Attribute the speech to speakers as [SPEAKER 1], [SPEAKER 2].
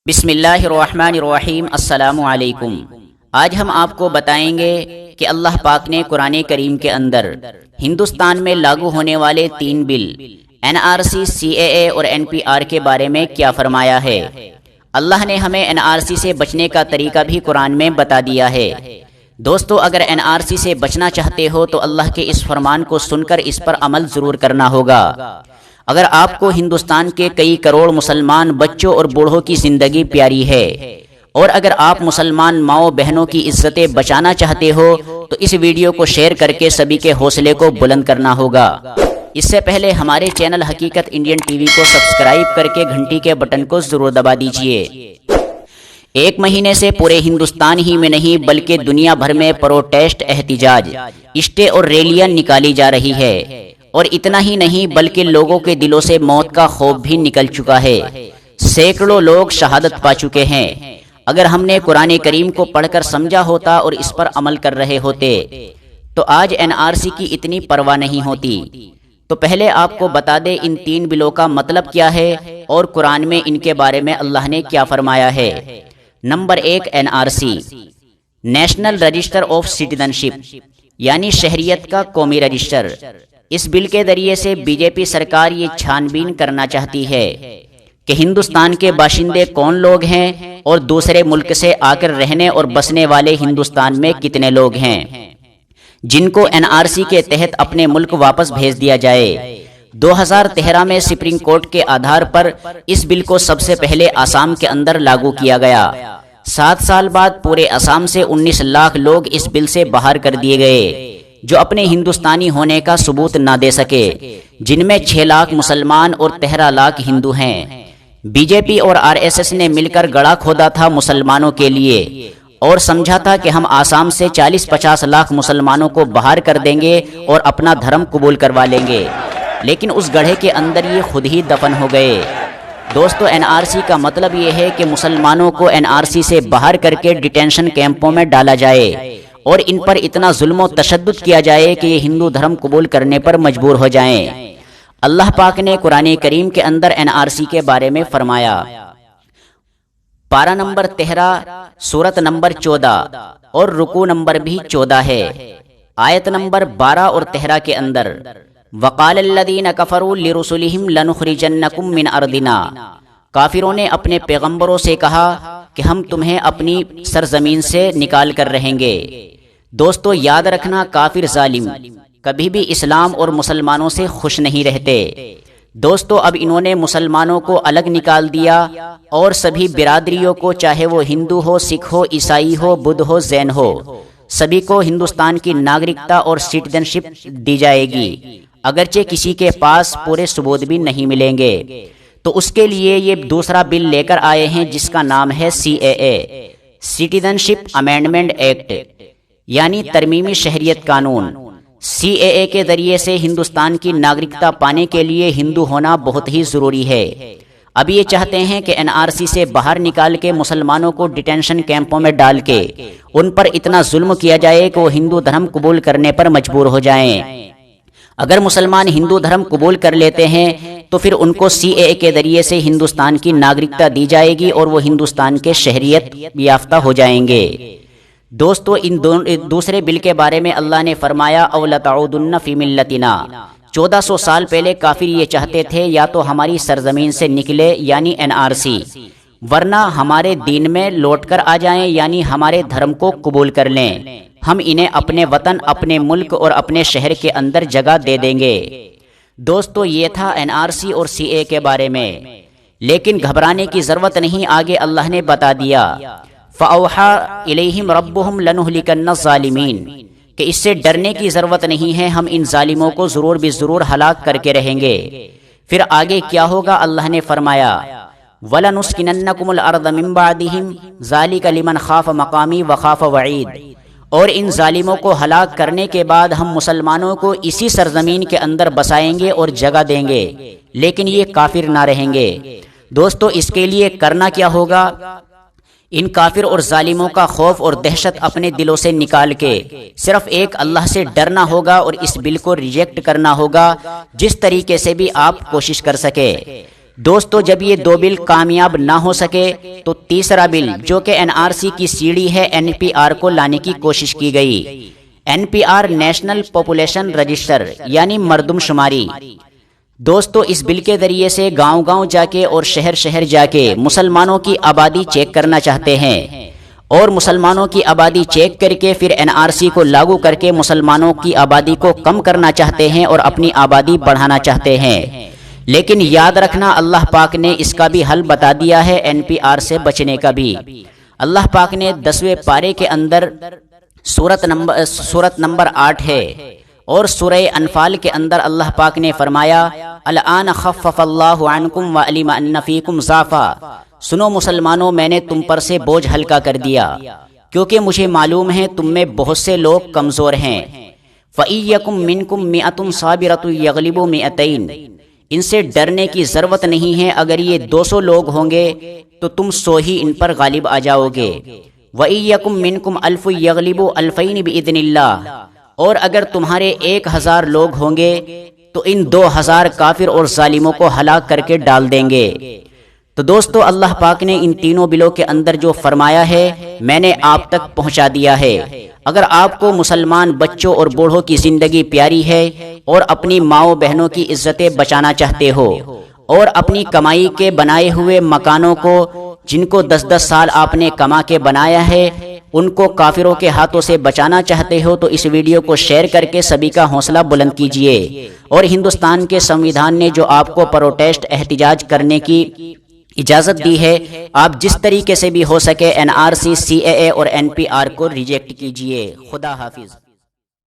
[SPEAKER 1] بسم اللہ الرحمن الرحیم۔ السلام علیکم۔ آج ہم آپ کو بتائیں گے کہ اللہ پاک نے قرآن کریم کے اندر ہندوستان میں لاگو ہونے والے 3 بل NRC، CAA اور NPR کے بارے میں کیا فرمایا ہے۔ اللہ نے ہمیں NRC سے بچنے کا طریقہ بھی قرآن میں بتا دیا ہے۔ دوستو، اگر NRC سے بچنا چاہتے ہو تو اللہ کے اس فرمان کو سن کر اس پر عمل ضرور کرنا ہوگا۔ اگر آپ کو ہندوستان کے کئی کروڑ مسلمان بچوں اور بوڑھوں کی زندگی پیاری ہے، اور اگر آپ مسلمان ماؤں بہنوں کی عزتیں بچانا چاہتے ہو تو اس ویڈیو کو شیئر کر کے سبھی کے حوصلے کو بلند کرنا ہوگا۔ اس سے پہلے ہمارے چینل حقیقت انڈین ٹی وی کو سبسکرائب کر کے گھنٹی کے بٹن کو ضرور دبا دیجئے۔ 1 مہینے سے پورے ہندوستان ہی میں نہیں بلکہ دنیا بھر میں پروٹیسٹ، احتجاج، اسٹے اور ریلیاں نکالی جا رہی ہے، اور اتنا ہی نہیں بلکہ لوگوں کے دلوں سے موت کا خوف بھی نکل چکا ہے۔ سینکڑوں لوگ شہادت پا چکے ہیں۔ اگر ہم نے قرآن کریم کو پڑھ کر سمجھا ہوتا اور اس پر عمل کر رہے ہوتے تو آج NRC کی اتنی پرواہ نہیں ہوتی۔ تو پہلے آپ کو بتا دیں ان 3 بلوں کا مطلب کیا ہے اور قرآن میں ان کے بارے میں اللہ نے کیا فرمایا ہے۔ Number 1، NRC national register of citizenship, یعنی شہریت کا قومی رجسٹر۔ اس بل کے ذریعے سے BJP سرکار یہ چھان بین کرنا چاہتی ہے کہ ہندوستان کے باشندے کون لوگ ہیں اور دوسرے ملک سے آ کر رہنے اور بسنے والے ہندوستان میں کتنے لوگ ہیں جن کو NRC کے تحت اپنے ملک واپس بھیج دیا جائے۔ 2013 میں سپریم کورٹ کے آدھار پر اس بل کو سب سے پہلے آسام کے اندر لاگو کیا گیا۔ 7 سال بعد پورے آسام سے 19 لاکھ لوگ اس بل سے باہر کر دیے گئے جو اپنے ہندوستانی ہونے کا ثبوت نہ دے سکے، جن میں 6 لاکھ مسلمان اور 13 لاکھ ہندو ہیں۔ BJP اور RSS نے مل کر گڑھا کھودا تھا مسلمانوں کے لیے اور سمجھا تھا کہ ہم آسام سے 40-50 لاکھ مسلمانوں کو باہر کر دیں گے اور اپنا دھرم قبول کروا لیں گے، لیکن اس گڑھے کے اندر یہ خود ہی دفن ہو گئے۔ دوستو، NRC کا مطلب یہ ہے کہ مسلمانوں کو NRC سے باہر کر کے ڈیٹینشن کیمپوں میں ڈالا جائے اور ان پر اتنا ظلم و تشدد کیا جائے کہ یہ ہندو دھرم قبول کرنے پر مجبور ہو جائیں۔ اللہ پاک نے قرآن کریم کے اندر NRC کے بارے میں فرمایا۔ پارہ نمبر 13، سورت نمبر 14 اور رکوع نمبر بھی 14 ہے۔ آیت نمبر 12 اور 13 کے اندر وَقَالَ الَّذِينَ كَفَرُوا لِرُسُلِهِمْ لَنُخْرِجَنَّكُمْ مِنْ أَرْضِنَا، کافروں نے اپنے پیغمبروں سے کہا کہ ہم تمہیں اپنی سرزمین سے نکال کر رہیں گے۔ دوستو، یاد رکھنا، کافر ظالم کبھی بھی اسلام اور مسلمانوں سے خوش نہیں رہتے۔ دوستو، اب انہوں نے مسلمانوں کو الگ نکال دیا اور سبھی برادریوں کو، چاہے وہ ہندو ہو، سکھ ہو، عیسائی ہو، بدھ ہو، جین ہو، سبھی کو ہندوستان کی ناگرکتا اور سٹیزن شپ دی جائے گی، اگرچہ کسی کے پاس پورے ثبوت بھی نہیں ملیں گے۔ تو اس کے لیے یہ دوسرا بل لے کر آئے ہیں جس کا نام ہے CAA، سٹیزن شپ امینڈمنٹ ایکٹ، یعنی ترمیمی شہریت قانون۔ CAA کے ذریعے سے ہندوستان کی ناگرکتا پانے کے لیے ہندو ہونا بہت ہی ضروری ہے۔ اب یہ چاہتے ہیں کہ NRC سے باہر نکال کے مسلمانوں کو ڈیٹینشن کیمپوں میں ڈال کے ان پر اتنا ظلم کیا جائے کہ وہ ہندو دھرم قبول کرنے پر مجبور ہو جائیں۔ اگر مسلمان ہندو دھرم قبول کر لیتے ہیں تو پھر ان کو CAA کے ذریعے سے ہندوستان کی ناگرکتا دی جائے گی اور وہ ہندوستان کے شہریت یافتہ ہو جائیں گے۔ دوستو، ان دوسرے بل کے بارے میں اللہ نے فرمایا اَوْ لَتَعُودُنَّ فِي مِلَّتِنَا، 1400 سال پہلے کافر یہ چاہتے تھے یا تو ہماری سرزمین سے نکلے یعنی NRC، ورنہ ہمارے دین میں لوٹ کر آ جائیں یعنی ہمارے دھرم کو قبول کر لیں، ہم انہیں اپنے وطن، اپنے ملک اور اپنے شہر کے اندر جگہ دے دیں گے۔ دوستو، یہ تھا NRC اور CAA کے بارے میں، لیکن گھبرانے کی ضرورت نہیں، آگے اللہ نے بتا دیا فَأَوْحَىٰ إِلَيْهِمْ رَبُّهُمْ لَنُهْلِكَنَّ الظَّالِمِينَ، کہ اس سے ڈرنے کی ضرورت نہیں ہے، ہم ان ظالموں کو ضرور بھی ضرور ہلاک کر کے رہیں گے۔ پھر آگے کیا ہوگا؟ اللہ نے فرمایا وَلَنُسْكِنَنَّكُمُ الْأَرْضَ مِن بَعْدِهِمْ ذَلِكَ لِمَنْ خَافَ مَقَامِي وَخَافَ وَعِيدِ، اور ان ظالموں کو ہلاک کرنے کے بعد ہم مسلمانوں کو اسی سرزمین کے اندر بسائیں گے اور جگہ دیں گے، لیکن یہ کافر نہ رہیں گے۔ دوستو، اس کے لیے کرنا کیا ہوگا؟ ان کافر اور ظالموں کا خوف اور دہشت اپنے دلوں سے نکال کے صرف ایک اللہ سے ڈرنا ہوگا اور اس بل کو ریجیکٹ کرنا ہوگا جس طریقے سے بھی آپ کوشش کر سکے۔ دوستو جب یہ دو بل کامیاب نہ ہو سکے تو تیسرا بل جو کہ NRC کی سیڑھی ہے NPR کو لانے کی کوشش کی گئی۔ NPR نیشنل پاپولیشن رجسٹر یعنی مردم شماری۔ دوستو اس بل کے ذریعے سے گاؤں گاؤں جا کے اور شہر شہر جا کے مسلمانوں کی آبادی چیک کرنا چاہتے ہیں، اور مسلمانوں کی آبادی چیک کر کے پھر NRC کو لاگو کر کے مسلمانوں کی آبادی کو کم کرنا چاہتے ہیں اور اپنی آبادی بڑھانا چاہتے ہیں۔ لیکن یاد رکھنا اللہ پاک نے اس کا بھی حل بتا دیا ہے، NPR سے بچنے کا بھی۔ اللہ پاک نے 10ویں پارے کے اندر سورت نمبر 8 ہے، اور سورہ انفال کے اندر اللہ پاک نے فرمایا الآن خفف اللہ عنکم وعلم ان فیکم ضعفا، سنو مسلمانوں میں نے تم پر سے بوجھ ہلکا کر دیا کیونکہ مجھے معلوم ہے تم میں بہت سے لوگ کمزور ہیں۔ فَإِيَّكُم مِّنكُم مِّئَةٌ صَابِرَةٌ يَغْلِبُوا مِئَتَيْنِ، ان سے ڈرنے کی ضرورت نہیں ہے، اگر یہ 200 لوگ ہوں گے تو تم 100 ہی ان پر غالب آ جاؤ گے۔ وَإِيَّكُم مِّنكُمْ أَلْفٌ يَغْلِبُوا أَلْفَيْنِ بِإِذْنِ اللَّهِ، اور اگر تمہارے 1000 لوگ ہوں گے تو ان 2000 کافر اور ظالموں کو ہلاک کر کے ڈال دیں گے۔ تو دوستو اللہ پاک نے ان تینوں بلوں کے اندر جو فرمایا ہے میں نے آپ تک پہنچا دیا ہے۔ اگر آپ کو مسلمان بچوں اور بوڑھوں کی زندگی پیاری ہے اور اپنی ماؤں بہنوں کی عزتیں بچانا چاہتے ہو، اور اپنی کمائی کے بنائے ہوئے مکانوں کو جن کو 10-10 سال آپ نے کما کے بنایا ہے ان کو کافروں کے ہاتھوں سے بچانا چاہتے ہو، تو اس ویڈیو کو شیئر کر کے سبھی کا حوصلہ بلند کیجئے۔ اور ہندوستان کے سنویدھان نے جو آپ کو پروٹیسٹ احتجاج کرنے کی اجازت دی ہے، آپ جس طریقے سے بھی ہو سکے NRC CAA اور NPR کو ریجیکٹ کیجئے۔ خدا حافظ۔